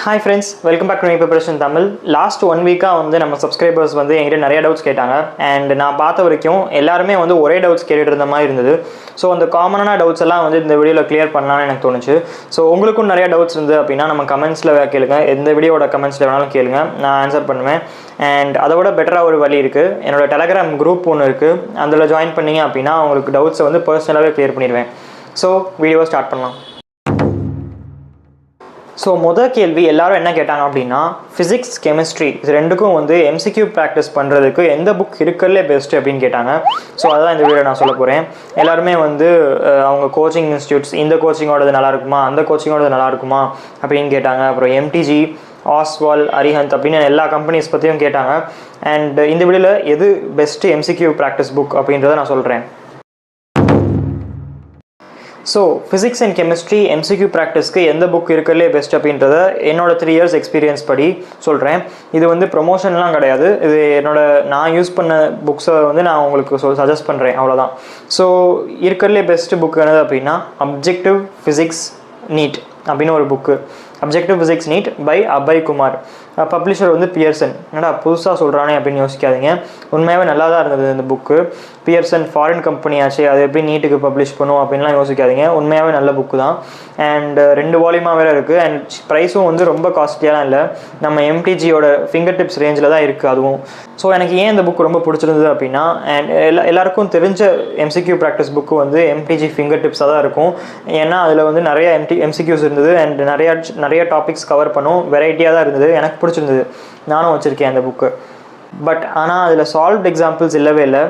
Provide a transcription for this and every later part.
Hi friends, welcome back to My Preparation Tamil. Last 1 week வந்து நம்ம subscribers வந்து என்கிட்ட நிறைய டவுட்ஸ் கேட்டாங்க அண்ட் நான் பார்த்த வரைக்கும் எல்லாருமே வந்து ஒரே டவுட்ஸ் கேட்டுட்டு இருந்த மாதிரி இருந்தது. ஸோ அந்த காமனான டவுட்ஸ் எல்லாம் வந்து இந்த வீடியோவில் கிளியர் பண்ணலாம்னு எனக்கு தோணுச்சு. ஸோ உங்களுக்கும் நிறைய டவுட்ஸ் இருந்தது அப்படின்னா நம்ம கமெண்ட்ஸில் கேளுங்க, எந்த வீடியோட கமெண்ட்ஸில் வேணாலும் கேளுங்க, நான் ஆன்சர் பண்ணுவேன். அண்ட் அதோட பெட்டராக ஒரு வழி இருக்குது, என்னோட டெலகிராம் குரூப் ஒன்று இருக்குது, அதில் ஜாயின் பண்ணிங்க அப்படின்னா உங்களுக்கு டவுட்ஸை வந்து பர்சனலாகவே கிளியர் பண்ணிடுவேன். ஸோ வீடியோவை ஸ்டார்ட் பண்ணலாம். ஸோ முதல் கேள்வி எல்லாரும் என்ன கேட்டாங்க அப்படின்னா, ஃபிசிக்ஸ் கெமிஸ்ட்ரி இது ரெண்டுக்கும் வந்து எம்சிக்யூ ப்ராக்டிஸ் பண்ணுறதுக்கு எந்த புக் இருக்கிறதுலே பெஸ்ட்டு அப்படின்னு கேட்டாங்க. ஸோ அதான் இந்த வீடியோ நான் சொல்ல போகிறேன். எல்லாருமே வந்து அவங்க கோச்சிங் இன்ஸ்டியூட்ஸ் இந்த கோச்சிங்கோடது நல்லா இருக்குமா, அந்த கோச்சிங்கோடது நல்லா இருக்குமா அப்படின்னு கேட்டாங்க. அப்புறம் எம்டிஜி, ஆஸ்வால், அரிஹந்த் அப்படின்னு எல்லா கம்பெனிஸ் பற்றியும் கேட்டாங்க. அண்ட் இந்த வீடியோவில் எது பெஸ்ட்டு எம்சிக்யூ ப்ராக்டிஸ் புக் அப்படின்றத நான் சொல்கிறேன். So physics and chemistry MCQ ப்ராக்டிஸ்க்கு எந்த புக் இருக்கிறதுலே பெஸ்ட் அப்படின்றத என்னோட 3 years எக்ஸ்பீரியன்ஸ் படி சொல்கிறேன். இது வந்து ப்ரொமோஷன்லாம் கிடையாது, இது நான் யூஸ் பண்ண புக்ஸை வந்து நான் உங்களுக்கு சஜஸ்ட் பண்ணுறேன், அவ்வளோதான். ஸோ இருக்கிறதுலே பெஸ்ட்டு புக் என்னது அப்படின்னா அப்ஜெக்டிவ் ஃபிசிக்ஸ் நீட் அப்படின்னு ஒரு book. Objective physics NEET by Abhay Kumar. Publisher வந்து பியர்சன். என்னடா புதுசாக சொல்கிறானே அப்படின்னு யோசிக்காதீங்க, உண்மையாகவே நல்லா தான் இருந்தது இந்த புக்கு. பியர்சன் ஃபாரின் கம்பெனி ஆச்சு, அது எப்படி நீட்டுக்கு பப்ளிஷ் பண்ணும் அப்படின்லாம் யோசிக்காதீங்க, உண்மையாகவே நல்ல புக்கு தான். அண்ட் 2 வால்யூமாக வேறு இருக்குது. அண்ட் ப்ரைஸும் வந்து ரொம்ப காஸ்ட்லியாலாம் இல்லை, நம்ம எம்டிஜியோட ஃபிங்கர் டிப்ஸ் ரேஞ்சில் தான் இருக்குது அதுவும். ஸோ எனக்கு ஏன் இந்த புக் ரொம்ப பிடிச்சிருந்தது அப்படின்னா, அண்ட் எல்லாருக்கும் தெரிஞ்ச எம்சிக்யூ ப்ராக்டிஸ் புக்கு வந்து எம்டிஜி ஃபிங்கர் டிப்ஸாக தான் இருக்கும். ஏன்னா அதில் வந்து நிறைய எம்சிக்யூஸ் இருந்தது அண்ட் நிறைய டாபிக்ஸ் கவர் பண்ணும், வெரைட்டியாக தான் இருந்தது, எனக்கு பிடிச்சிருந்தது, நானும் வச்சுருக்கேன் அந்த புக்கு. பட் ஆனால் அதில் சால்வ்ட் எக்ஸாம்பிள்ஸ் இல்லவே இல்லை.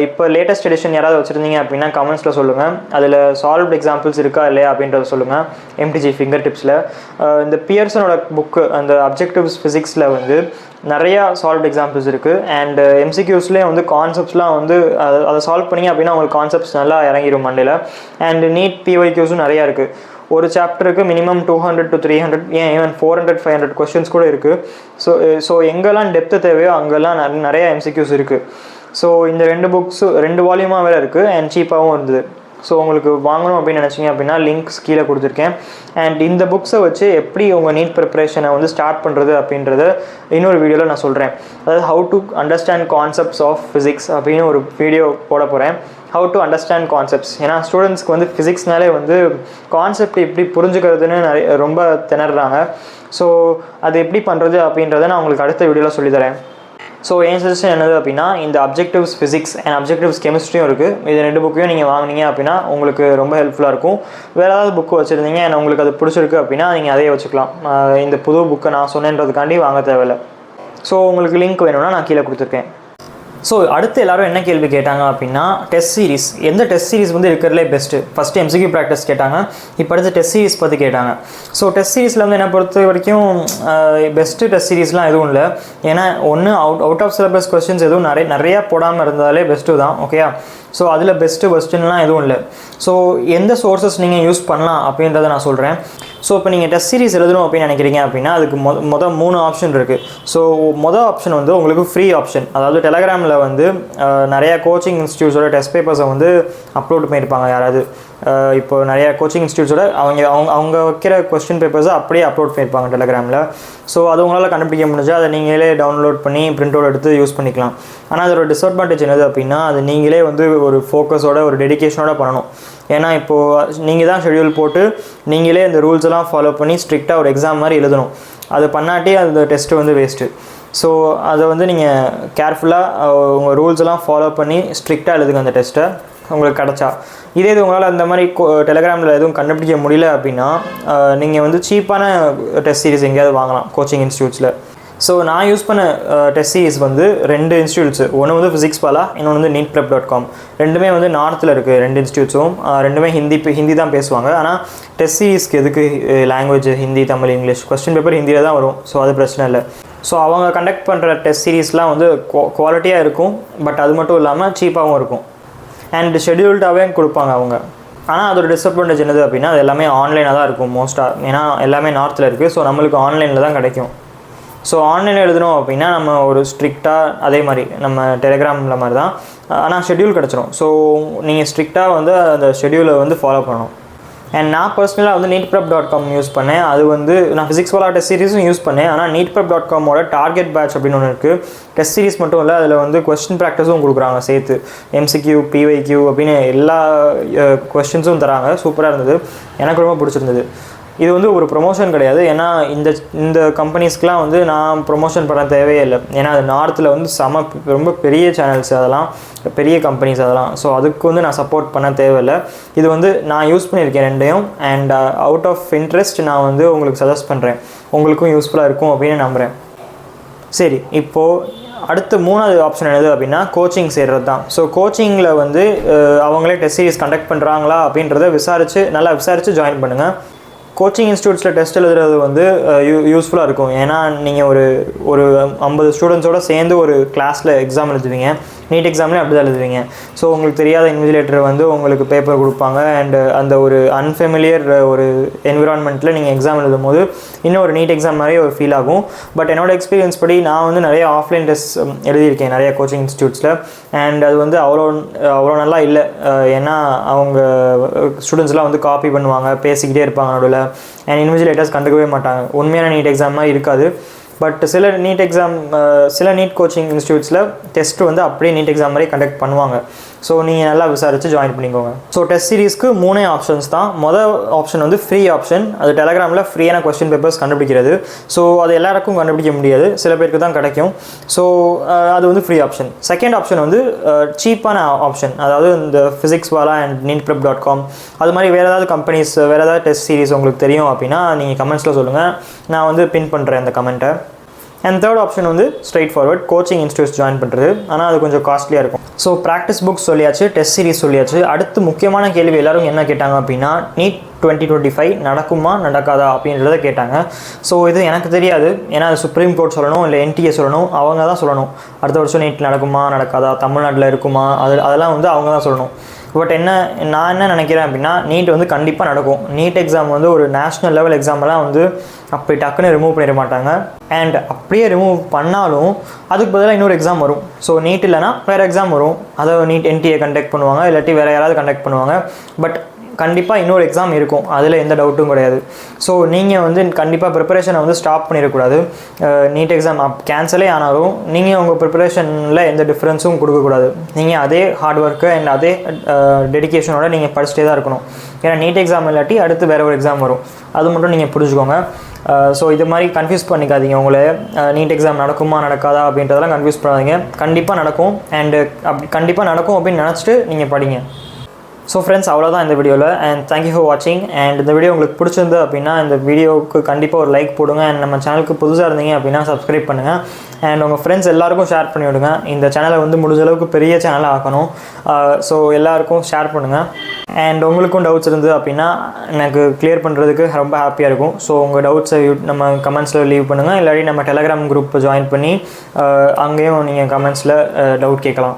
இப்போ லேட்டஸ்ட் எடிஷன் யாராவது வச்சுருந்தீங்க அப்படின்னா கமெண்ட்ஸில் சொல்லுங்கள், அதில் சால்வ்ட் எக்ஸாம்பிள்ஸ் இருக்கா இல்லையா அப்படின்றத சொல்லுங்கள். எம்டிஜி ஃபிங்கர் டிப்ஸில் இந்த பியர்சனோட புக்கு அந்த அப்ஜெக்டிவ்ஸ் ஃபிசிக்ஸில் வந்து நிறையா சால்வ்ட் எக்ஸாம்பிள்ஸ் இருக்குது. அண்ட் எம்சிக்யூஸ்லேயே வந்து கான்செப்ட்ஸ்லாம் வந்து அதை சால்வ் பண்ணிங்க அப்படின்னா உங்களுக்கு கான்செப்ட்ஸ் நல்லா இறங்கிடும் மண்டையில். அண்ட் நீட் பிஒய்க்யூஸும் நிறையா இருக்குது. ஒரு சாப்டருக்கு மினிமம் 200 to 300, ஏன் ஈவன் 400-500 கொஸ்டின்ஸ் கூட இருக்குது. ஸோ எங்கெல்லாம் டெப்த்து தேவையோ அங்கெல்லாம் நிறைய எம்சிக்யூஸ் இருக்குது. ஸோ இந்த 2 புக்ஸ் 2 வால்யூமாக வேறு இருக்குது அண்ட் சீப்பாகவும் இருந்தது. ஸோ உங்களுக்கு வாங்கணும் அப்படின்னு நினச்சிங்க அப்படின்னா லிங்க்ஸ் கீழே கொடுத்துருக்கேன். அண்ட் இந்த புக்ஸை வச்சு எப்படி உங்கள் நீட் ப்ரிப்பரேஷனை வந்து ஸ்டார்ட் பண்ணுறது அப்படின்றத இன்னொரு வீடியோவில் நான் சொல்கிறேன். அதாவது how to understand concepts of physics அப்படின்னு ஒரு வீடியோ போட போகிறேன். ஹவு டு அண்டர்ஸ்டாண்ட் கான்செப்ட்ஸ், ஏன்னா ஸ்டூடெண்ட்ஸ்க்கு வந்து ஃபிசிக்ஸ்னாலே வந்து கான்செப்ட் எப்படி புரிஞ்சுக்கிறதுன்னு ரொம்ப திணறாங்க. ஸோ அது எப்படி பண்ணுறது அப்படின்றத நான் உங்களுக்கு அடுத்த வீடியோவில் சொல்லித்தரேன். ஸோ என் சஜஷன் என்னது அப்படின்னா, இந்த அப்ஜெக்டிவ்ஸ் ஃபிசிக்ஸ் அண்ட் அப்ஜெக்டிவ்ஸ் கெமிஸ்ட்ரியும் இருக்குது, இது 2 புக்கையும் நீங்கள் வாங்கினீங்க அப்படின்னா உங்களுக்கு ரொம்ப ஹெல்ப்ஃபுல்லாக இருக்கும். வேறு ஏதாவது புக்கு வச்சுருந்தீங்க அண்ட் உங்களுக்கு அது பிடிச்சிருக்கு அப்படின்னா நீங்கள் அதையே வச்சுக்கலாம். இந்த புது புக்கை நான் சொன்னேன்றதுக்காண்டி வாங்க தேவையில்லை. ஸோ உங்களுக்கு லிங்க் வேணும்னா நான் கீழே கொடுத்துருக்கேன். ஸோ அடுத்து எல்லோரும் என்ன கேள்வி கேட்டாங்க அப்படின்னா, டெஸ்ட் சீரிஸ் எந்த டெஸ்ட் சீரிஸ் வந்து இருக்கிறதுலே பெஸ்ட்டு. ஃபஸ்ட்டு எம்சிக்யூ ப்ராக்டிஸ் கேட்டாங்க, இப்போ அடுத்து டெஸ்ட் சீரிஸ் பற்றி கேட்டாங்க. ஸோ டெஸ்ட் சீரிஸில் வந்து என்னை பொறுத்த வரைக்கும் பெஸ்ட்டு டெஸ்ட் சீரிஸ்லாம் எதுவும் இல்லை. ஏன்னா ஒன்று அவுட் ஆஃப் சிலபஸ் கொஸ்டின்ஸ் எதுவும் நிறையா போடாமல் இருந்தாலே பெஸ்ட்டு தான், ஓகேயா. ஸோ அதில் பெஸ்ட்டு கொஸ்டின்லாம் எதுவும் இல்லை. ஸோ எந்த சோர்ஸஸ் நீங்கள் யூஸ் பண்ணலாம் அப்படின்றத நான் சொல்கிறேன். ஸோ இப்போ நீங்கள் டெஸ்ட் சீரிஸ் எழுதணும் அப்படின்னு நினைக்கிறீங்க அப்படின்னா அதுக்கு மொதல் 3 ஆப்ஷன் இருக்குது. ஸோ மொதல் ஆப்ஷன் வந்து உங்களுக்கு ஃப்ரீ ஆப்ஷன், அதாவது டெலகிராமில் வந்து நிறையா கோச்சிங் இன்ஸ்டியூட்ஸோட டெஸ்ட் பேப்பர்ஸை வந்து அப்லோட் பண்ணியிருப்பாங்க யாராவது. இப்போ நிறையா கோச்சிங் இன்ஸ்டியூட்ஸோட அவங்க வைக்கிற கொஸ்டின் பேப்பர்ஸை அப்படியே அப்லோட் பண்ணியிருப்பாங்க டெலகிராமில். ஸோ அது உங்களால் கண்டுபிடிக்க முடிஞ்சால் அதை நீங்களே டவுன்லோட் பண்ணி பிரிண்ட் அவுட் எடுத்து யூஸ் பண்ணிக்கலாம். ஆனால் அதோட டிஸ்அட்வான்டேஜ் என்னது அப்படின்னா, அது நீங்களே வந்து ஒரு ஃபோக்கஸோட ஒரு டெடிக்கேஷனோட பண்ணணும். ஏன்னா இப்போது நீங்கள் தான் ஷெட்யூல் போட்டு நீங்களே அந்த ரூல்ஸ் எல்லாம் ஃபாலோ பண்ணி ஸ்ட்ரிக்டாக ஒரு எக்ஸாம் மாதிரி எழுதணும். அது பண்ணாட்டி அந்த டெஸ்ட்டு வந்து வேஸ்ட்டு. ஸோ அதை வந்து நீங்கள் கேர்ஃபுல்லாக உங்கள் ரூல்ஸ் எல்லாம் ஃபாலோ பண்ணி ஸ்ட்ரிக்டாக எழுதுங்க அந்த டெஸ்ட்டை, உங்களுக்கு கிடச்சா. இதே இது உங்களால் அந்த மாதிரி டெலகிராமில் எதுவும் கண்டுபிடிக்க முடியல அப்படின்னா நீங்கள் வந்து சீப்பான டெஸ்ட் சீரிஸ் எங்கேயாவது வாங்கலாம் கோச்சிங் இன்ஸ்டியூட்ஸில். ஸோ நான் யூஸ் பண்ண டெஸ்ட் சீரிஸ் வந்து 2 இன்ஸ்டியூட்ஸு, ஒன்று வந்து ஃபிசிக்ஸ் பாலா, இன்னொன்று வந்து neetprep.com. ரெண்டுமே வந்து நார்த்தில் இருக்குது 2 இன்ஸ்டியூட்ஸும். ரெண்டுமே ஹிந்தி தான் பேசுவாங்க. ஆனால் டெஸ்ட் சீரிஸ்க்கு எதுக்கு language Hindi, Tamil, English, question paper ஹிந்தியில் தான் வரும். ஸோ அது பிரச்சனை இல்லை. ஸோ அவங்க கண்டக்ட் பண்ணுற டெஸ்ட் சீரிஸ்லாம் வந்து குவாலிட்டியாக இருக்கும், பட் அது மட்டும் இல்லாமல் சீப்பாகவும் இருக்கும் அண்ட் ஷெட்யூல்டாகவே கொடுப்பாங்க அவங்க. ஆனால் அதோட டிஸ்அட்வான்டேஜ் என்னது அப்படின்னா, அது எல்லாமே ஆன்லைனாக தான் இருக்கும் மோஸ்ட்டாக. ஏன்னா எல்லாமே நார்த்தில் இருக்குது, ஸோ நம்மளுக்கு ஆன்லைனில் தான் கிடைக்கும். ஸோ ஆன்லைனில் எழுதணும் அப்படின்னா நம்ம ஒரு ஸ்ட்ரிக்டாக அதே மாதிரி நம்ம டெலிகிராமில் மாதிரி தான், ஆனால் ஷெட்யூல் கிடச்சிரும். ஸோ நீங்கள் ஸ்ட்ரிக்டாக வந்து அந்த ஷெட்யூலை வந்து ஃபாலோ பண்ணணும். அண்ட் நான் பர்சனலாக வந்து neetprep.com யூஸ் பண்ணேன். அது வந்து நான் ஃபிசிக்ஸ் வாலா டெஸ்ட் சீரிஸும் யூஸ் பண்ணேன். ஆனால் neetprep.comோட டார்கெட் பேட்ச் அப்படின்னு ஒன்று இருக்குது. டெஸ்ட் சீரிஸ் மட்டும் இல்லை, அதில் வந்து கொஸ்டின் ப்ராக்டிஸும் கொடுக்குறாங்க சேர்த்து. MCQ PYQ அப்படின்னு எல்லா கொஸ்டின்ஸும் தராங்க. சூப்பராக இருந்தது, எனக்கு ரொம்ப பிடிச்சிருந்தது. இது வந்து ஒரு ப்ரொமோஷன் கிடையாது, ஏன்னா இந்த கம்பெனிஸ்க்கெலாம் வந்து நான் ப்ரொமோஷன் பண்ண தேவையே இல்லை. ஏன்னா அது நார்த்தில் வந்து ரொம்ப பெரிய சேனல்ஸ், அதெல்லாம் பெரிய கம்பெனிஸ் அதெல்லாம். ஸோ அதுக்கு வந்து நான் சப்போர்ட் பண்ண தேவையில்லை. இது வந்து நான் யூஸ் பண்ணியிருக்கேன் ரெண்டையும். அண்ட் அவுட் ஆஃப் இன்ட்ரெஸ்ட் நான் வந்து உங்களுக்கு சஜஸ்ட் பண்ணுறேன். உங்களுக்கும் யூஸ்ஃபுல்லாக இருக்கும் அப்படின்னு நம்புகிறேன். சரி, இப்போது அடுத்து 3வது ஆப்ஷன் என்னது அப்படின்னா கோச்சிங் சேர்றது தான். ஸோ கோச்சிங்கில் வந்து அவங்களே டெஸ்ட் சீரிஸ் கண்டக்ட் பண்ணுறாங்களா அப்படின்றத நல்லா விசாரித்து ஜாயின் பண்ணுங்கள். கோச்சிங் இன்ஸ்டியூட்ஸில் டெஸ்ட் எழுதுறது வந்து யூஸ்ஃபுல்லாக இருக்கும். ஏன்னா நீங்கள் ஒரு 50 ஸ்டூடெண்ட்ஸோடு சேர்ந்து ஒரு கிளாஸில் எக்ஸாம் எழுதுவீங்க. நீட் எக்ஸாம்லேயும் அப்படி தான் எழுதுவீங்க. ஸோ உங்களுக்கு தெரியாத இன்விஜிலேட்டர் வந்து உங்களுக்கு பேப்பர் கொடுப்பாங்க. அண்டு அந்த ஒரு அன்ஃபெமிலியர் ஒரு என்விரான்மெண்ட்டில் நீங்கள் எக்ஸாம் எழுதும் போது இன்னும் ஒரு நீட் எக்ஸாம் மாதிரி ஒரு ஃபீல் ஆகும். பட் என்னோடய எக்ஸ்பீரியன்ஸ் படி நான் வந்து நிறைய ஆஃப்லைன் டெஸ்ட் எழுதியிருக்கேன் நிறைய கோச்சிங் இன்ஸ்டியூட்ஸில். அண்ட் அது வந்து அவ்வளோ நல்லா இல்லை. ஏன்னா அவங்க ஸ்டூடெண்ட்ஸ்லாம் வந்து காப்பி பண்ணுவாங்க, பேசிக்கிட்டே இருப்பாங்க நடுவில். அண்ட் இன்விஜிலேட்டர்ஸ் கண்டுக்கவே மாட்டாங்க. உண்மையான நீட் எக்ஸாம் மாதிரி இருக்காது. பட் சில நீட் கோச்சிங் இன்ஸ்டியூட்ஸில் டெஸ்ட் வந்து அப்படியே நீட் எக்ஸாம் மாதிரி கண்டக்ட் பண்ணுவாங்க. ஸோ நீங்கள் நல்லா விசாரித்து ஜாயின் பண்ணிக்கோங்க. ஸோ டெஸ்ட் சீரிஸ்க்கு 3 ஆப்ஷன்ஸ் தான். மொதல் ஆப்ஷன் வந்து ஃப்ரீ ஆப்ஷன். அது டெலகிராமில் ஃப்ரீயான கொஸ்டின் பேப்பர்ஸ் கண்டுபிடிக்கிறது. ஸோ அது எல்லாருக்கும் கண்டுபிடிக்க முடியாது, சில பேருக்கு தான் கிடைக்கும். ஸோ அது வந்து ஃப்ரீ ஆப்ஷன். செகண்ட் ஆப்ஷன் வந்து சீப்பான ஆப்ஷன். அதாவது இந்த ஃபிசிக்ஸ் வாலா அண்ட் neetprep.com அது மாதிரி வேறு ஏதாவது கம்பெனிஸ், வேறு ஏதாவது டெஸ்ட் சீரிஸ் உங்களுக்கு தெரியும் அப்படின்னா நீங்கள் கமெண்ட்ஸில் சொல்லுங்கள். நான் வந்து பின் பண்ணுறேன் அந்த கமெண்ட்டை. அண்ட் தேர்ட் ஆப்ஷன் வந்து straight forward coaching institutes join பண்ணுறது. ஆனால் அது கொஞ்சம் காஸ்ட்லியாக இருக்கும். ஸோ ப்ராக்டிஸ் புக்ஸ் சொல்லியாச்சு, டெஸ்ட் சீரிஸ் சொல்லியாச்சு. அடுத்து முக்கியமான கேள்வி எல்லோரும் என்ன கேட்டாங்க அப்படின்னா நீட் 2025 நடக்குமா நடக்காதா அப்படின்றத கேட்டாங்க. ஸோ இது எனக்கு தெரியாது, ஏன்னா அது சுப்ரீம் கோர்ட் சொல்லணும், இல்லை NTA சொல்லணும். அவங்க தான் சொல்லணும் அடுத்த வருஷம் நீட் நடக்குமா நடக்காதா, தமிழ்நாட்டில் இருக்குமா, அதெல்லாம் வந்து அவங்க தான் சொல்லணும். பட் நான் என்ன நினைக்கிறேன் அப்படின்னா நீட் வந்து கண்டிப்பாக நடக்கும். நீட் எக்ஸாம் வந்து ஒரு நேஷ்னல் லெவல் எக்ஸாமெல்லாம் வந்து அப்படி டக்குன்னு ரிமூவ் பண்ணிட மாட்டாங்க. அண்ட் அப்படியே ரிமூவ் பண்ணாலும் அதுக்கு பதிலாக இன்னொரு எக்ஸாம் வரும். ஸோ நீட் இல்லைனா வேறு எக்ஸாம் வரும். அதை நீட் NTA கண்டக்ட் பண்ணுவாங்க, இல்லாட்டி வேறு யாராவது கண்டக்ட் பண்ணுவாங்க. பட் கண்டிப்பாக இன்னொரு எக்ஸாம் இருக்கும், அதில் எந்த டவுட்டும் கிடையாது. ஸோ நீங்கள் வந்து கண்டிப்பாக ப்ரிப்பரேஷனை வந்து ஸ்டாப் பண்ணிடக்கூடாது. நீட் எக்ஸாம் கேன்சலே ஆனாலும் நீங்கள் உங்கள் ப்ரிப்பரேஷனில் எந்த டிஃப்ரென்ஸும் கொடுக்கக்கூடாது. நீங்கள் அதே ஹார்ட் ஒர்க்கு அண்ட் அதே டெடிக்கேஷனோட நீங்கள் படிச்சுட்டே தான் இருக்கணும். ஏன்னா நீட் எக்ஸாம் இல்லாட்டி அடுத்து வேறு ஒரு எக்ஸாம் வரும். அது மட்டும் நீங்கள் புரிஞ்சுக்கோங்க. ஸோ இது மாதிரி கன்ஃபியூஸ் பண்ணிக்காதீங்க. உங்களை நீட் எக்ஸாம் நடக்குமா நடக்காதா அப்படின்றதெல்லாம் கன்ஃபியூஸ் பண்ணாதீங்க. கண்டிப்பாக நடக்கும். அண்டு அப்படி கண்டிப்பாக நடக்கும் அப்படின்னு நினச்சிட்டு நீங்கள் படிங்க. ஸோ ஃப்ரெண்ட்ஸ், அவ்வளோதான் இந்த வீடியோவில். அண்ட் தேங்க்யூ ஃபார் வாட்சிங். அண்ட் இந்த வீடியோ உங்களுக்கு பிடிச்சிருந்து அப்படின்னா இந்த வீடியோவுக்கு கண்டிப்பாக ஒரு லைக் போடுங்க. அண்ட் நம்ம சேனலுக்கு புதுசாக இருந்தீங்க அப்படின்னா சப்ஸ்கிரைப் பண்ணுங்கள். அண்ட் உங்கள் ஃப்ரெண்ட்ஸ் எல்லாருக்கும் ஷேர் பண்ணி விடுங்க. இந்த சேனலை வந்து முடிஞ்ச அளவுக்கு பெரிய சேனலாக ஆக்கணும். ஸோ எல்லாருக்கும் ஷேர் பண்ணுங்கள். அண்ட் உங்களுக்கும் டவுட்ஸ் இருந்தது அப்படின்னா எனக்கு கிளியர் பண்ணுறதுக்கு ரொம்ப ஹாப்பியாக இருக்கும். ஸோ உங்கள் டவுட்ஸை நம்ம கமெண்ட்ஸில் லீவ் பண்ணுங்கள். இல்லாட்டி நம்ம டெலகிராம் குரூப்பை ஜாயின் பண்ணி அங்கேயும் நீங்கள் கமெண்ட்ஸில் டவுட் கேட்கலாம்.